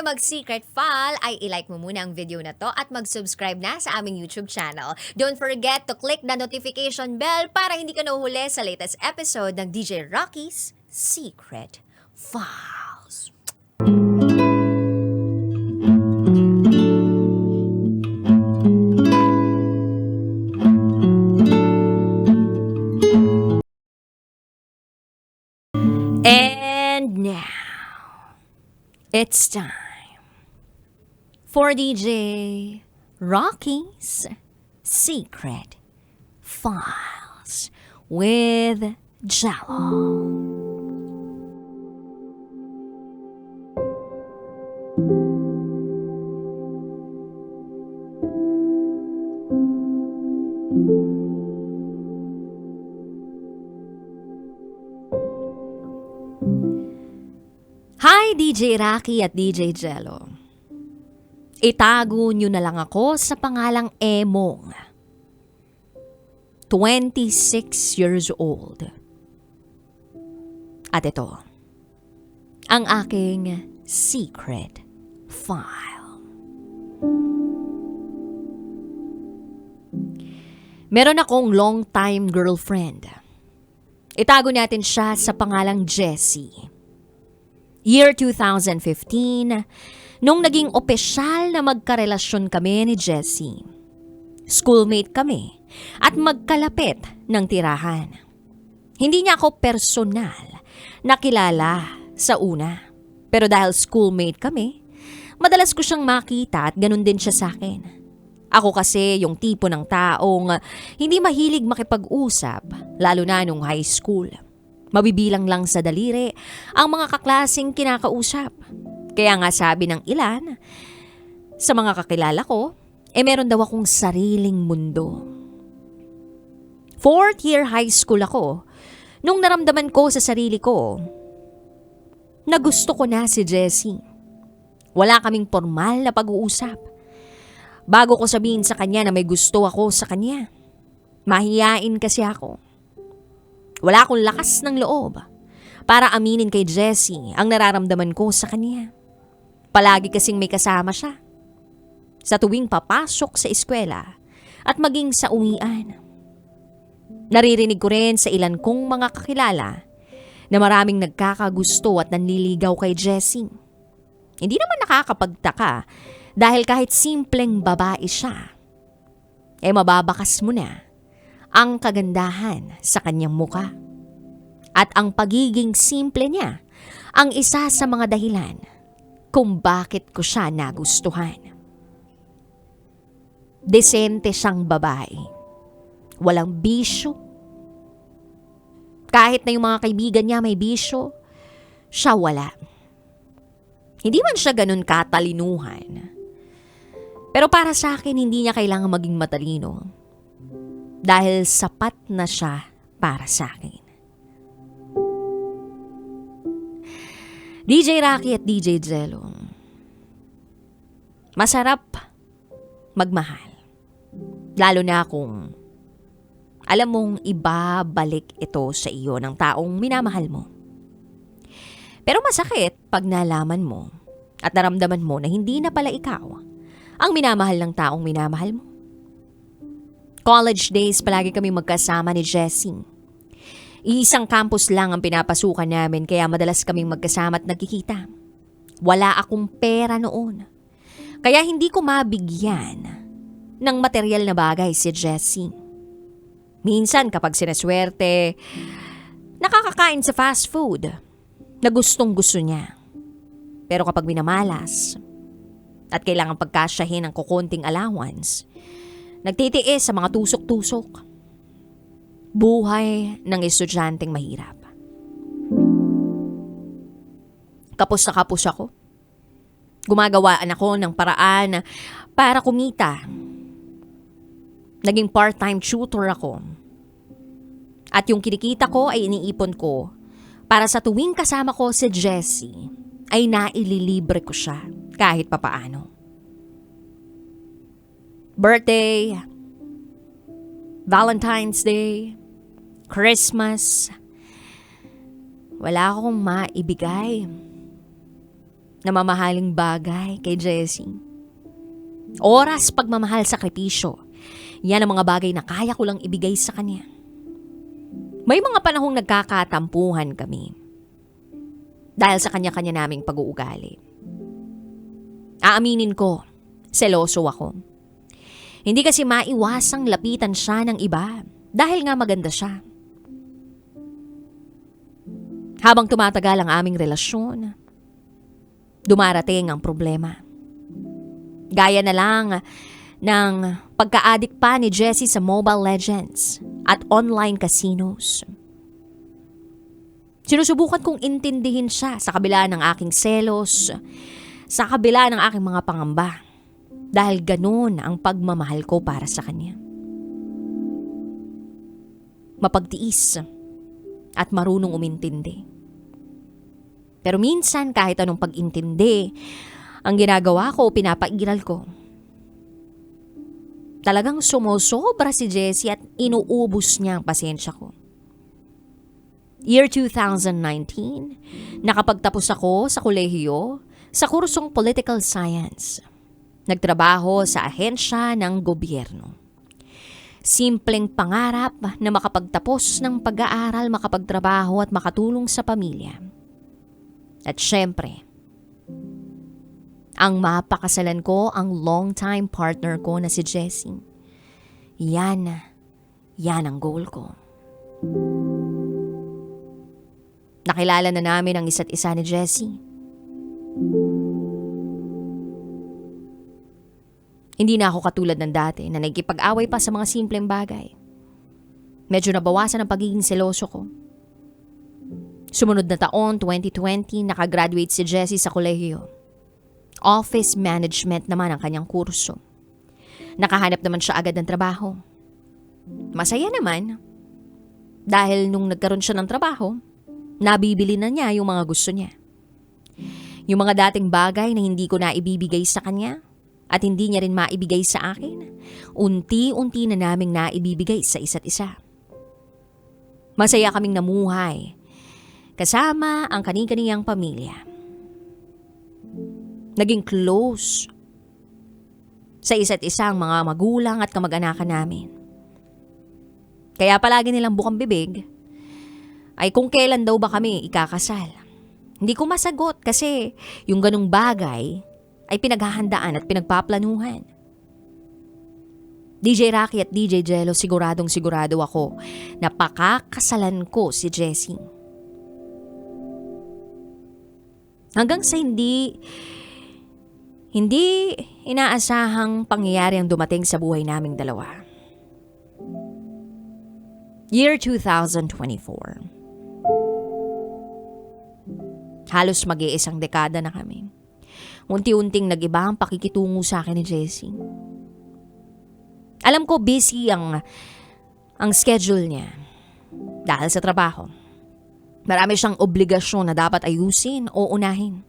mag-secret file, ay ilike mo muna ang video na to at mag-subscribe na sa aming YouTube channel. Don't forget to click the notification bell para hindi ka nahuhuli sa latest episode ng DJ Rocky's Secret Files. And now, it's time for DJ Rocky's Secret Files with Jello. Hi DJ Rocky at DJ Jello. Itago nyo na lang ako sa pangalang Emong. 26 years old. At ito, ang aking secret file. Meron akong long-time girlfriend. Itago natin siya sa pangalang Jessie. Year 2015, nung naging opisyal na magkarelasyon kami ni Jessie. Schoolmate kami at magkalapit ng tirahan. Hindi niya ako personal nakilala sa una. Pero dahil schoolmate kami, madalas ko siyang makita at ganun din siya sa akin. Ako kasi yung tipo ng taong hindi mahilig makipag-usap, lalo na nung high school. Mabibilang lang sa daliri ang mga kaklaseng kinakausap. Kaya nga sabi ng ilan, sa mga kakilala ko, meron daw akong sariling mundo. 4th year high school ako, nung naramdaman ko sa sarili ko, na gusto ko na si Jessie. Wala kaming formal na pag-uusap. Bago ko sabihin sa kanya na may gusto ako sa kanya, mahiyain kasi ako. Wala akong lakas ng loob para aminin kay Jessie ang nararamdaman ko sa kanya. Palagi kasing may kasama siya. Sa tuwing papasok sa eskwela at maging sa uwian. Naririnig ko rin sa ilan kong mga kakilala na maraming nagkakagusto at nanliligaw kay Jessie. Hindi naman nakakapagtaka dahil kahit simpleng babae siya, mababakas mo na ang kagandahan sa kanyang muka. At ang pagiging simple niya ang isa sa mga dahilan kung bakit ko siya nagustuhan. Desente siyang babae. Walang bisyo. Kahit na yung mga kaibigan niya may bisyo, siya wala. Hindi man siya ganun katalinuhan. Pero para sa akin, hindi niya kailangan maging matalino. Dahil sapat na siya para sa akin. DJ Rocky at DJ Jello. Masarap magmahal. Lalo na kung alam mong ibabalik ito sa iyo ng taong minamahal mo. Pero masakit pag nalaman mo at naramdaman mo na hindi na pala ikaw ang minamahal ng taong minamahal mo. College days palagi kami magkasama ni Jessie. Iisang campus lang ang pinapasukan namin kaya madalas kaming magkasama at nagkikita. Wala akong pera noon. Kaya hindi ko mabigyan ng material na bagay si Jessie. Minsan kapag sinaswerte, nakakakain sa fast food na gustong gusto niya. Pero kapag minamalas at kailangan pagkasyahin ng kukunting allowance, nagtitiis sa mga tusok-tusok. Buhay ng estudyanteng mahirap. Kapos na kapos ako. Gumagawaan ako ng paraan para kumita. Naging part-time tutor ako. At yung kinikita ko ay iniipon ko para sa tuwing kasama ko si Jessie ay naililibre ko siya kahit papaano. Birthday, Valentine's Day, Christmas, wala akong maibigay. na mamahaling bagay kay Jessie. Oras, pagmamahal, sakripisyo. Yan ang mga bagay na kaya ko lang ibigay sa kanya. May mga panahong nagkakatampuhan kami dahil sa kanya-kanya naming pag-uugali. Aaminin ko, seloso ako. Hindi kasi maiwasang lapitan siya ng iba dahil nga maganda siya. Habang tumatagal ang aming relasyon, dumarating ang problema. Gaya na lang ng pagka-addict pa ni Jessie sa Mobile Legends at online casinos. Sinusubukan kong intindihin siya sa kabila ng aking selos, sa kabila ng aking mga pangamba, dahil ganun ang pagmamahal ko para sa kanya. Mapagtiis at marunong umintindi. Pero minsan kahit anong pag-intindi ang ginagawa ko o pinapairal ko, talagang sumusobra si Jessie at inuubos niya ang pasensya ko. Year 2019, nakapagtapos ako sa kolehiyo sa kursong Political Science. Nagtrabaho sa ahensya ng gobyerno. Simpleng pangarap na makapagtapos ng pag-aaral, makapagtrabaho at makatulong sa pamilya. At syempre, ang mapakasalan ko ang long-time partner ko na si Jessie. Yan ang goal ko. Nakilala na namin ang isa't isa ni Jessie. Hindi na ako katulad ng dati na nagkipag-away pa sa mga simpleng bagay. Medyo nabawasan ang pagiging seloso ko. Sumunod na taon, 2020, nakagraduate si Jessie sa kolehiyo. Office management naman ang kanyang kurso. Nakahanap naman siya agad ng trabaho. Masaya naman. Dahil nung nagkaroon siya ng trabaho, nabibili na niya yung mga gusto niya. Yung mga dating bagay na hindi ko na ibibigay sa kanya at hindi niya rin maibigay sa akin, unti-unti na naming naibibigay sa isa't isa. Masaya kaming namuhay kasama ang kani-kaniyang pamilya. Naging close sa isa't isa ang mga magulang at kamag-anakan namin. Kaya palagi nilang bukang bibig ay kung kailan daw ba kami ikakasal. Hindi ko masagot kasi yung ganung bagay ay pinaghahandaan at pinagpaplanuhan. DJ Rocky at DJ Jello, siguradong sigurado ako na pakakasalan ko si Jessie. Hanggang sa hindi inaasahang pangyayari ang dumating sa buhay naming dalawa. Year 2024. Halos mag-iisang dekada na kami. Unti-unting nag-iba ang pakikitungo sa akin ni Jessie. Alam ko busy ang schedule niya dahil sa trabaho. Marami siyang obligasyon na dapat ayusin o unahin.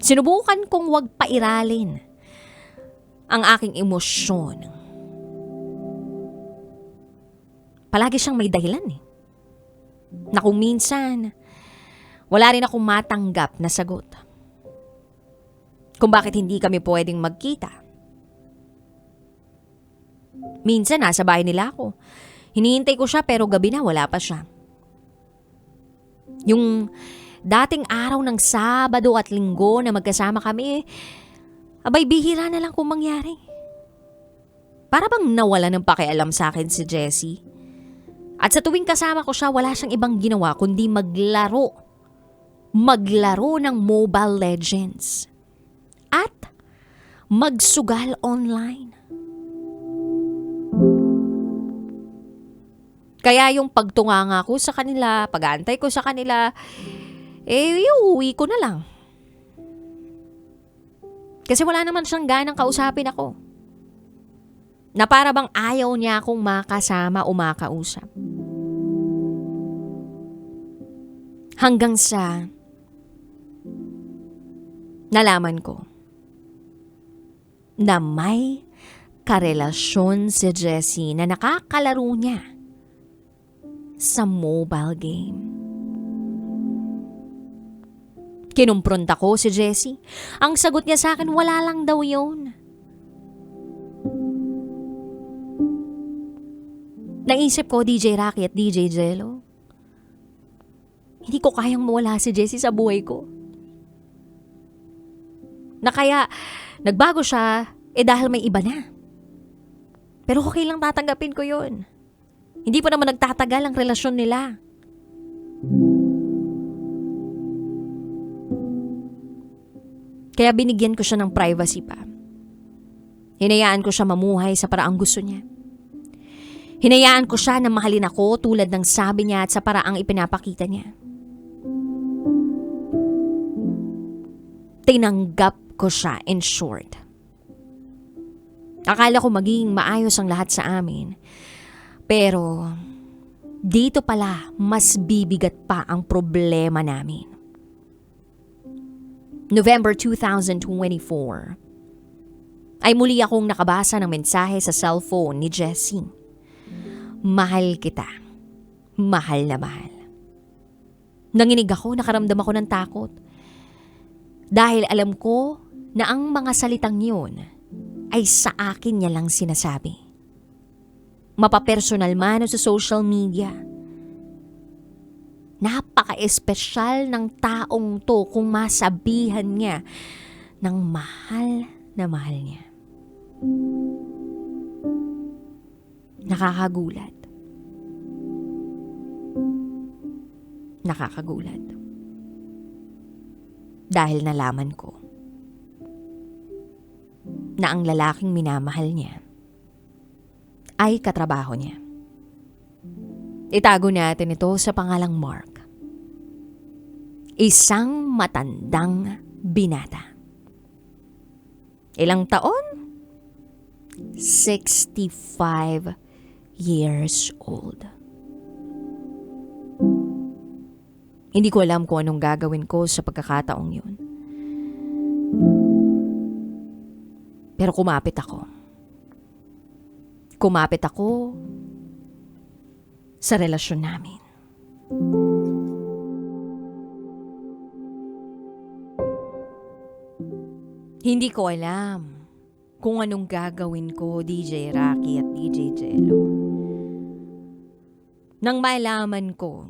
Sinubukan kong wag pairalin ang aking emosyon. Palagi siyang may dahilan eh. Na kung minsan, wala rin akong matanggap na sagot. Kung bakit hindi kami pwedeng magkita. Minsan nasa bahay nila ako. Hinihintay ko siya pero gabi na wala pa siya. Yung dating araw ng Sabado at Linggo na magkasama kami, abay bihira na lang kung mangyari. Para bang nawala ng pakialam sa akin si Jessie. At sa tuwing kasama ko siya, wala siyang ibang ginawa kundi maglaro. Maglaro ng Mobile Legends. At magsugal online. Kaya yung pagtunganga ko sa kanila, pag-aantay ko sa kanila, uuwi ko na lang. Kasi wala naman siyang ganang kausapin ako. Na para bang ayaw niya akong makasama o makausap. Hanggang sa nalaman ko na may karelasyon si Jessie na nakakalaro niya sa mobile game. Kinumpronta ko si Jessie. Ang sagot niya sa akin, wala lang daw yun. Naisip ko, DJ Rocky at DJ Jello, hindi ko kayang mawala si Jessie sa buhay ko. Na kaya, nagbago siya, dahil may iba na. Pero okay lang, tatanggapin ko yun. Hindi pa naman nagtatagal ang relasyon nila. Kaya binigyan ko siya ng privacy pa. Hinayaan ko siya mamuhay sa paraang gusto niya. Hinayaan ko siya na mahalin ako tulad ng sabi niya at sa paraang ipinapakita niya. Tinanggap ko siya, in short. Akala ko magiging maayos ang lahat sa amin. Pero dito pala mas bibigat pa ang problema namin. November 2024 ay muli akong nakabasa ng mensahe sa cellphone ni Jessie. Mahal kita. Mahal na mahal. Nanginig ako, nakaramdam ako ng takot. Dahil alam ko na ang mga salitang yun ay sa akin niya lang sinasabi. Mapapersonal man o sa social media. Napaka-espesyal ng taong to kung masabihan niya ng mahal na mahal niya. Nakakagulat. Nakakagulat. Dahil nalaman ko na ang lalaking minamahal niya ay katrabaho niya. Itago natin ito sa pangalang Mark. Isang matandang binata. Ilang taon? 65 years old. Hindi ko alam kung anong gagawin ko sa pagkakataong yun. Pero kumapit ako. Kumapit ako sa relasyon namin. Hindi ko alam kung anong gagawin ko, DJ Rocky at DJ Jello. Nang malaman ko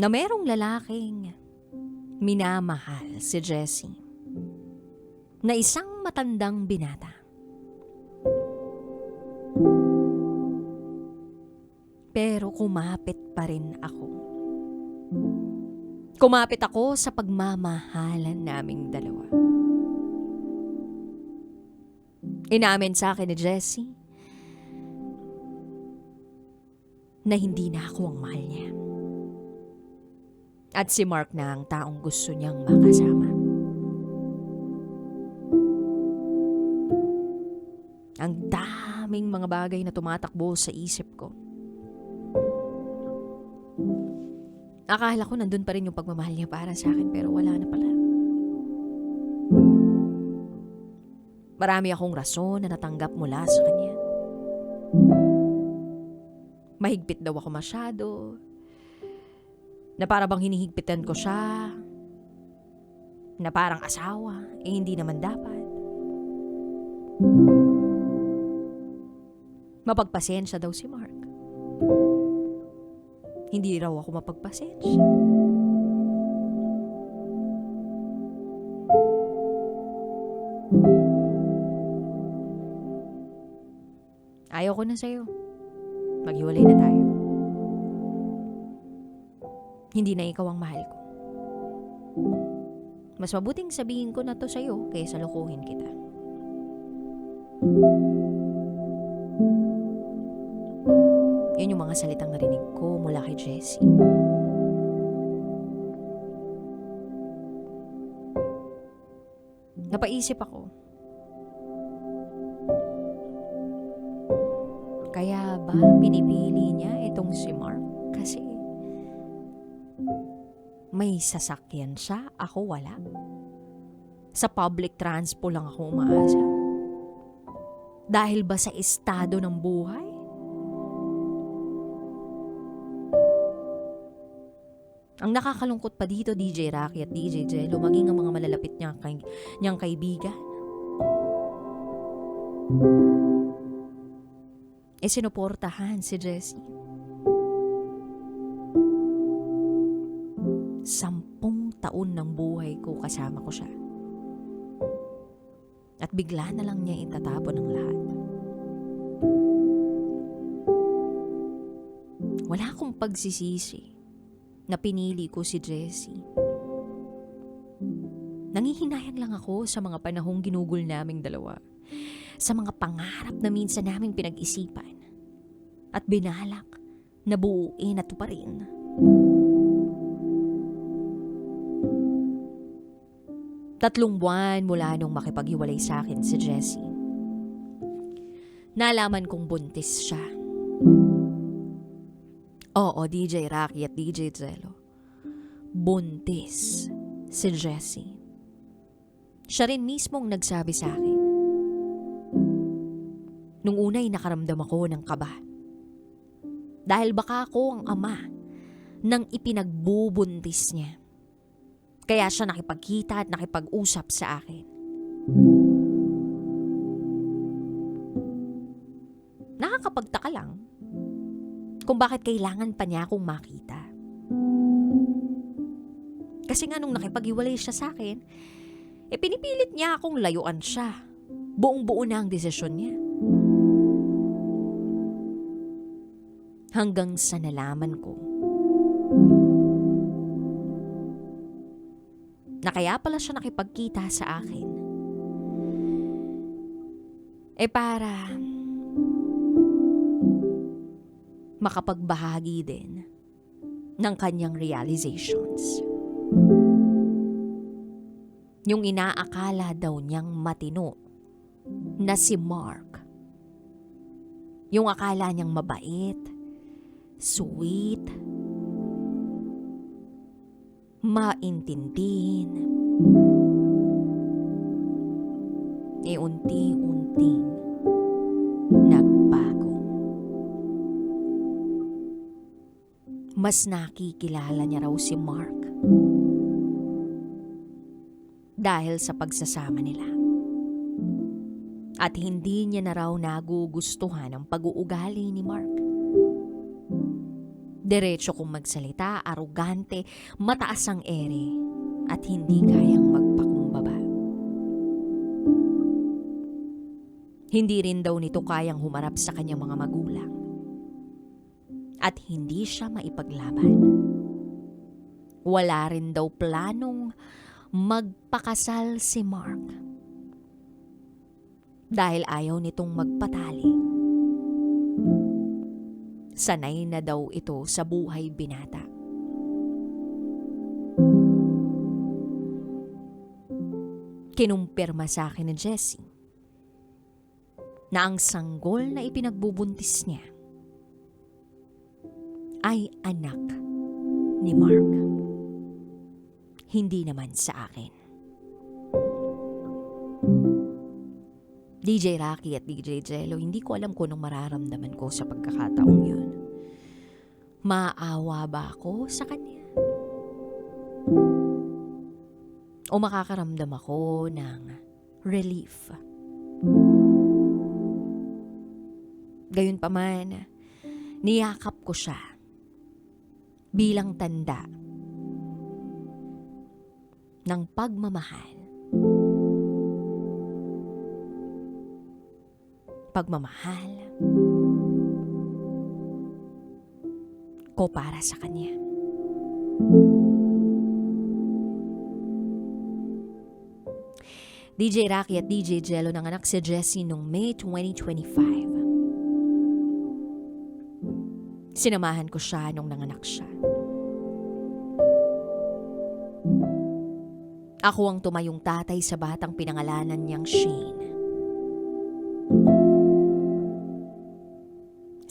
na merong lalaking minamahal si Jessie na isang matandang binata. Pero kumapit pa rin ako. Kumapit ako sa pagmamahalan naming dalawa. Inamin sa akin ni Jessie na hindi na ako ang mahal niya. At si Mark na ang taong gusto niyang makasama. Ang daming mga bagay na tumatakbo sa isip ko. Akala ko nandun pa rin yung pagmamahal niya para sa akin, pero wala na pala. Marami akong rason na natanggap mula sa kanya. Mahigpit daw ako masyado. Na para bang hinihigpitan ko siya. Na parang asawa, hindi naman dapat. Mapagpasensya daw si Mark. Hindi raw ako mapagpasensya. Ayaw ko na sa'yo. Maghiwalay na tayo. Hindi na ikaw ang mahal ko. Mas mabuting sabihin ko na to sa'yo kaysa lokohin kita. Yun yung mga salitang narinig ko mula kay Jessie. Napaisip ako. Kaya ba pinipili niya itong si Mark? Kasi may sasakyan siya, ako wala. Sa public transpo lang ako umaasa. Dahil ba sa estado ng buhay? Ang Ang nakakalungkot pa dito, DJ Rocky at DJ Jello, maging ang mga malalapit niyang kaibigan, sinuportahan si Jessie. 10 taon ng buhay ko kasama ko siya. At bigla na lang niya itatapon ang lahat. Wala akong pagsisisi na pinili ko si Jessie. Nangihinayang lang ako sa mga panahong ginugol naming dalawa, sa mga pangarap na minsan naming pinag-isipan at binalak na buuin at tuparin. Tatlong buwan mula nung makipaghiwalay sa akin si Jessie, nalaman kong buntis siya. Oo, DJ Rocky at DJ Jello, buntis si Jessie. Siya rin mismong nagsabi sa akin. Nung una'y nakaramdam ako ng kaba. Dahil baka ako ang ama ng ipinagbubuntis niya. Kaya siya nakipagkita at nakipag-usap sa akin. Nakakapagtaka lang kung bakit kailangan pa niya akong makita. Kasi nga nung nakipag-iwalay siya sa akin, pinipilit niya akong layuan siya. Buong-buo na ang desisyon niya. Hanggang sa nalaman ko na kaya pala siya nakipagkita sa akin, para makapagbahagi din ng kanyang realizations. Yung inaakala daw niyang matino na si Mark. Yung akala niyang mabait, sweet, maintindihin, unti-unting nagbago. Mas nakikilala niya raw si Mark dahil sa pagsasama nila. At hindi niya na raw nagugustuhan ang pag-uugali ni Mark. Diretso kung magsalita, arugante, mataas ang ere, at hindi kayang magpakumbaba. Hindi rin daw nito kayang humarap sa kanyang mga magulang. At hindi siya maipaglaban. Wala rin daw planong magpakasal si Mark. Dahil ayaw nitong magpatali. Sanay na daw ito sa buhay binata. Kinumpirma sa akin ni Jessie na ang sanggol na ipinagbubuntis niya ay anak ni Mark. Hindi naman sa akin. DJ Rocky at DJ Jello, hindi ko alam kung anong mararamdaman ko sa pagkakataong yun. Maawa ba ako sa kanya? O makakaramdam ako ng relief? Gayunpaman, niyakap ko siya bilang tanda ng pagmamahal. Pagmamahal ko para sa kanya. DJ Rocky at DJ Jello, nanganak si Jessie noong May 2025. Sinamahan ko siya nung nanganak siya. Ako ang tumayong tatay sa batang pinangalanan niyang Shane.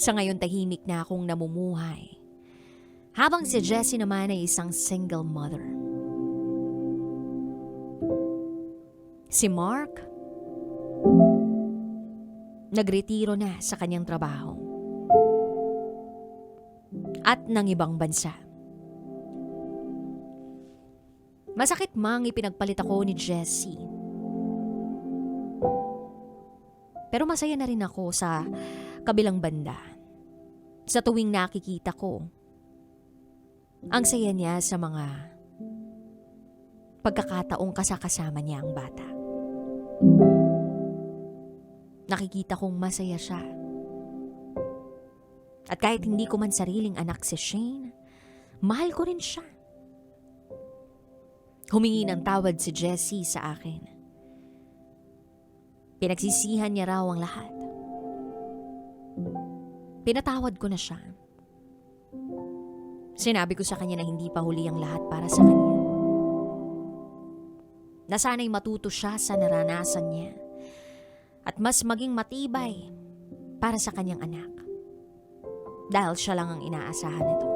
Sa ngayon tahimik na akong namumuhay, habang si Jessie naman ay isang single mother. Si Mark, nagretiro na sa kanyang trabaho at ng ibang bansa. Masakit mang ipinagpalit ako ni Jessie. Pero masaya na rin ako sa kabilang banda. Sa tuwing nakikita ko, ang saya niya sa mga pagkakataong kasakasama niya ang bata. Nakikita kong masaya siya. At kahit hindi ko man sariling anak si Shane, mahal ko rin siya. Humingi ng tawad si Jessie sa akin. Pinagsisihan niya raw ang lahat. Pinatawad ko na siya. Sinabi ko sa kanya na hindi pa huli ang lahat para sa kanya. Na sana'y matuto siya sa naranasan niya at mas maging matibay para sa kanyang anak. Dahil siya lang ang inaasahan nito.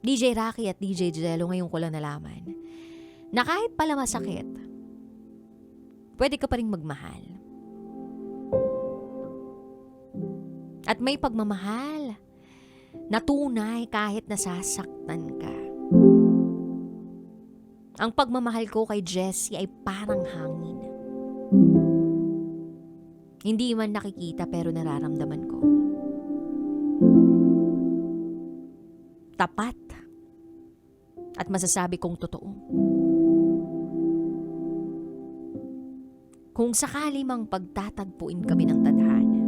DJ Rocky at DJ Jello, ngayon ko lang nalaman na kahit pala masakit, pwede ka pa rin magmahal. At may pagmamahal na tunay kahit nasasaktan ka. Ang pagmamahal ko kay Jessie ay parang hangin. Hindi man nakikita pero nararamdaman ko. Tapat at masasabi kong totoo. Kung sakali mang pagtatagpuin kami ng tadhana,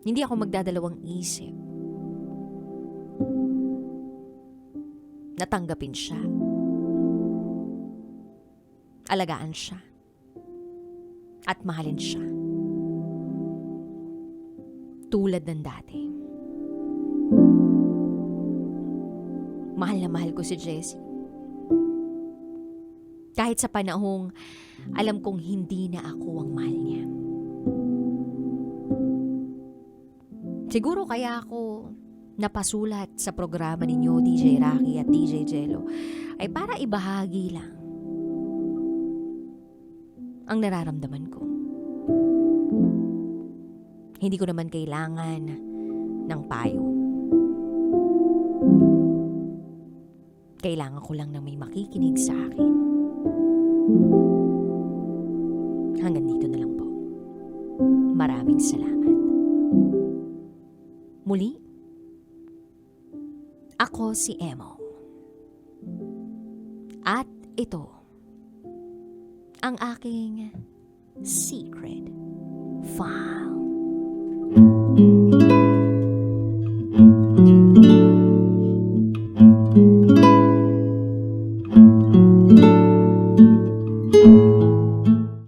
hindi ako magdadalawang isip na tanggapin siya, alagaan siya, at mahalin siya tulad ng dati. Mahal na mahal ko si Jessie. Kahit sa panahong alam kong hindi na ako ang mahal niya. Siguro kaya ako napasulat sa programa ninyo, DJ Rocky at DJ Jello, ay para ibahagi lang ang nararamdaman ko. Hindi ko naman kailangan ng payo. Kailangan ko lang na may makikinig sa akin. Hanggang dito na lang po. Maraming salamat. Muli, ako si Emo. At ito, ang aking secret file.